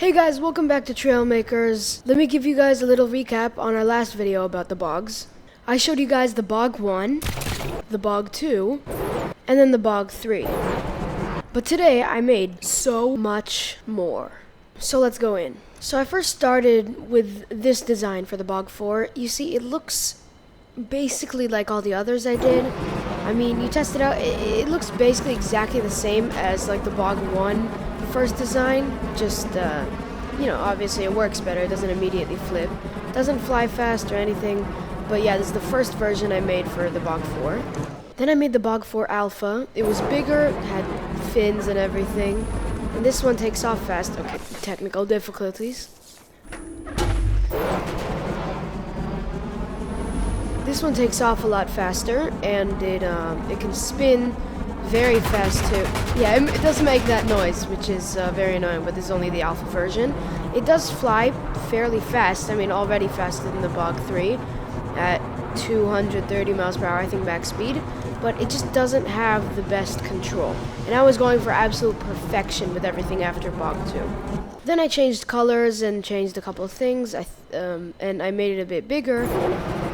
Hey guys, welcome back to Trailmakers. Let me give you guys a little recap on our last video about the bogs. I showed you guys the bog 1, the bog 2, and then the bog 3. But today I made so much more. So let's go in. So I first started with this design for the bog 4. You see, it looks basically like all the others I did. I mean, you test it out, it looks basically exactly the same as like the bog 1 first design, just obviously it works better. It doesn't immediately flip, doesn't fly fast or anything, but yeah, this is the first version I made for the bog 4. Then I made the bog 4 alpha. It was bigger, had fins and everything, and this one takes off fast. Okay, technical difficulties. This one takes off a lot faster, and it can spin very fast too. Yeah, it does make that noise, which is very annoying, but this is only the alpha version. It does fly fairly fast. I mean, already faster than the bog 3 at 230 miles per hour, I think, max speed, but it just doesn't have the best control. And I was going for absolute perfection with everything after bog 2. Then I changed colors and changed a couple of things, and I made it a bit bigger.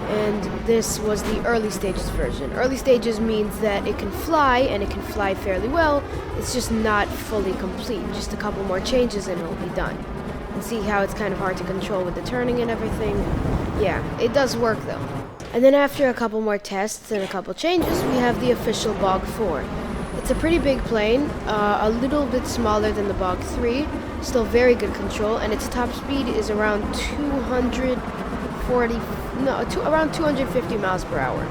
And this was the early stages version. Early stages means that it can fly, and it can fly fairly well. It's just not fully complete. Just a couple more changes and it'll be done. And see how it's kind of hard to control with the turning and everything? Yeah, it does work though. And then after a couple more tests and a couple changes, we have the official bog 4. It's a pretty big plane, a little bit smaller than the bog 3, still very good control, and its top speed is around around 250 miles per hour,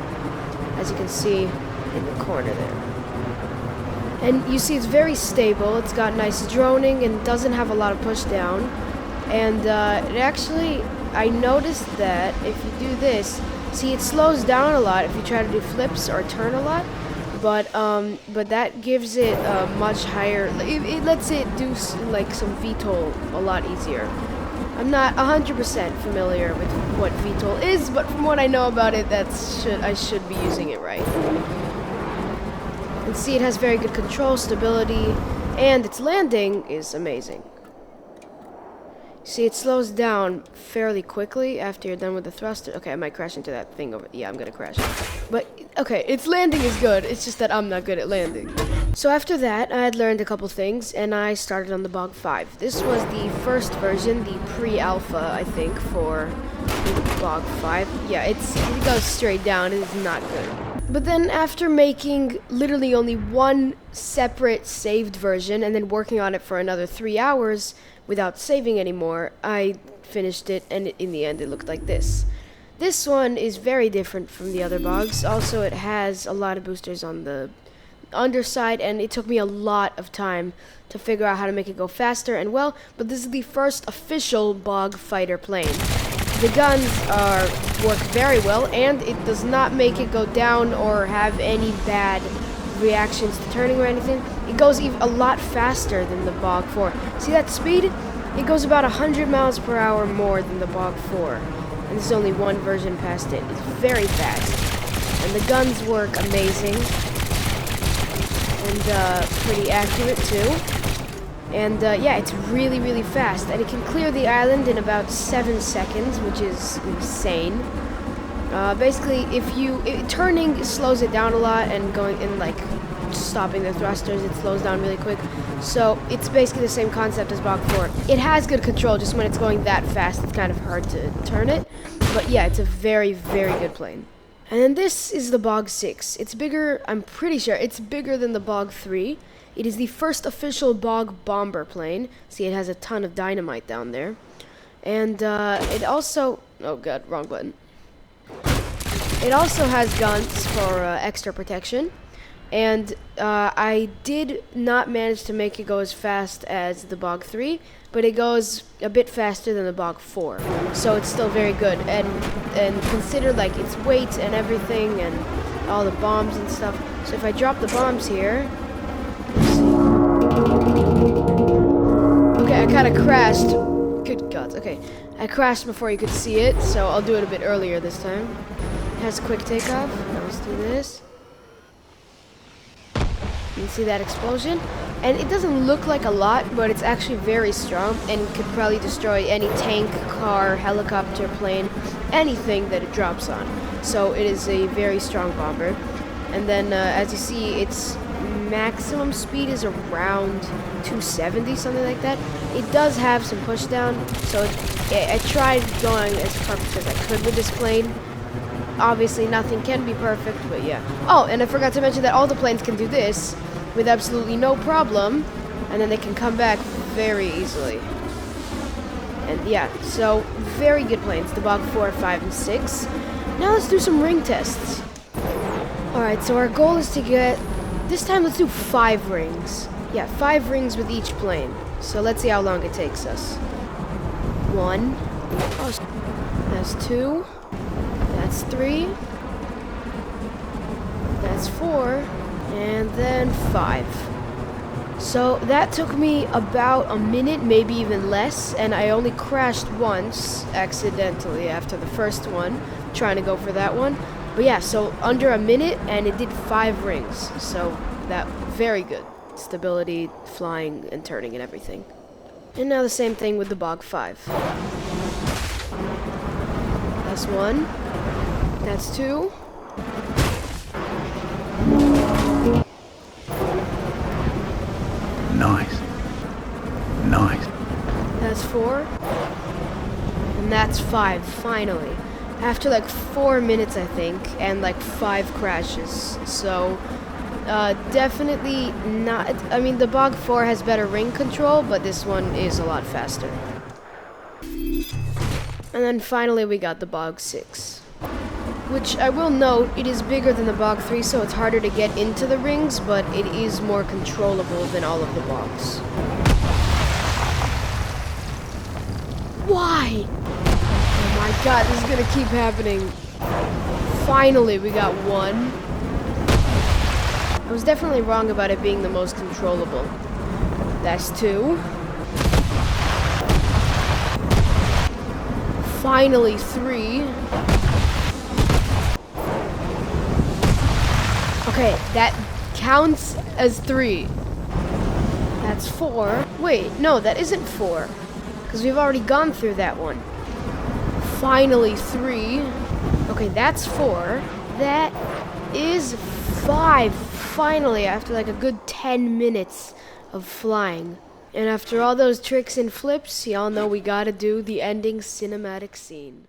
as you can see in the corner there. And you see it's very stable. It's got nice droning and doesn't have a lot of push down. And it actually, I noticed that if you do this, see, it slows down a lot if you try to do flips or turn a lot. But that gives it a much higher. It lets it do like some VTOL a lot easier. I'm not 100% familiar with what VTOL is, but from what I know about it, I should be using it right. And see, it has very good control, stability, and its landing is amazing. See, it slows down fairly quickly after you're done with the thruster. Okay, I might crash into that thing over. Yeah, I'm gonna crash. But okay, its landing is good. It's just that I'm not good at landing. So after that, I had learned a couple things, and I started on the bog 5. This was the first version, the pre-alpha, I think, for the bog 5. Yeah, it goes straight down. It is not good. But then after making literally only one separate saved version and then working on it for another 3 hours without saving anymore, I finished it, and in the end it looked like this. This one is very different from the other bogs. Also, it has a lot of boosters on the underside, and it took me a lot of time to figure out how to make it go faster and well, but this is the first official bog fighter plane. The guns work very well, and it does not make it go down or have any bad reactions to turning or anything. It goes a lot faster than the bog 4. See that speed? It goes about 100 miles per hour more than the bog 4. And this is only one version past it. It's very fast. And the guns work amazing. And pretty accurate too. And yeah, it's really, really fast. And it can clear the island in about 7 seconds, which is insane. Basically, turning slows it down a lot, and going in like stopping the thrusters, it slows down really quick. So it's basically the same concept as bog 4. It has good control, just when it's going that fast, it's kind of hard to turn it. But yeah, it's a very, very good plane. And then this is the bog 6. It's bigger. I'm pretty sure it's bigger than the bog 3. It is the first official bog bomber plane. See, it has a ton of dynamite down there, and it also. Oh god, wrong button. It also has guns for extra protection, and I did not manage to make it go as fast as the bog 3, but it goes a bit faster than the bog 4, so it's still very good. And consider like its weight and everything, and all the bombs and stuff. So if I drop the bombs here, okay, I kind of crashed. Good gods. Okay, I crashed before you could see it, so I'll do it a bit earlier this time. It has quick takeoff. Now let's do this. You can see that explosion. And it doesn't look like a lot, but it's actually very strong and could probably destroy any tank, car, helicopter, plane, anything that it drops on. So it is a very strong bomber. And then as you see, its maximum speed is around 270, something like that. It does have some pushdown, so I tried going as perfect as I could with this plane. Obviously nothing can be perfect, but yeah. Oh, and I forgot to mention that all the planes can do this with absolutely no problem, and then they can come back very easily. And yeah, so very good planes, the Bog 4, 5, and 6. Now let's do some ring tests. Alright, so our goal is to get, this time let's do 5 rings. Yeah, 5 rings with each plane. So let's see how long it takes us. 1. Oh, that's 2. That's 3. That's 4. And then 5. So that took me about a minute, maybe even less, and I only crashed once accidentally after the first one, trying to go for that one. But yeah, so under a minute, and it did 5 rings. So that, very good. Stability, flying, and turning, and everything. And now the same thing with the Bog 5. That's 1. That's 2. Nice. Nice. That's 4. And that's 5, finally. After like 4 minutes, I think, and like 5 crashes. So, definitely not. I mean, the Bog 4 has better ring control, but this one is a lot faster. And then finally, we got the Bog 6. Which I will note, it is bigger than the Bog 3, so it's harder to get into the rings, but it is more controllable than all of the Bogs. Why? Oh my god, this is gonna keep happening. Finally, we got 1. I was definitely wrong about it being the most controllable. That's 2. Finally, 3. Okay, that counts as 3. That's 4. Wait, no, that isn't 4. Because we've already gone through that one. Finally, 3. Okay, that's 4. That is 5. Finally, after like a good 10 minutes of flying. And after all those tricks and flips, y'all know we gotta do the ending cinematic scene.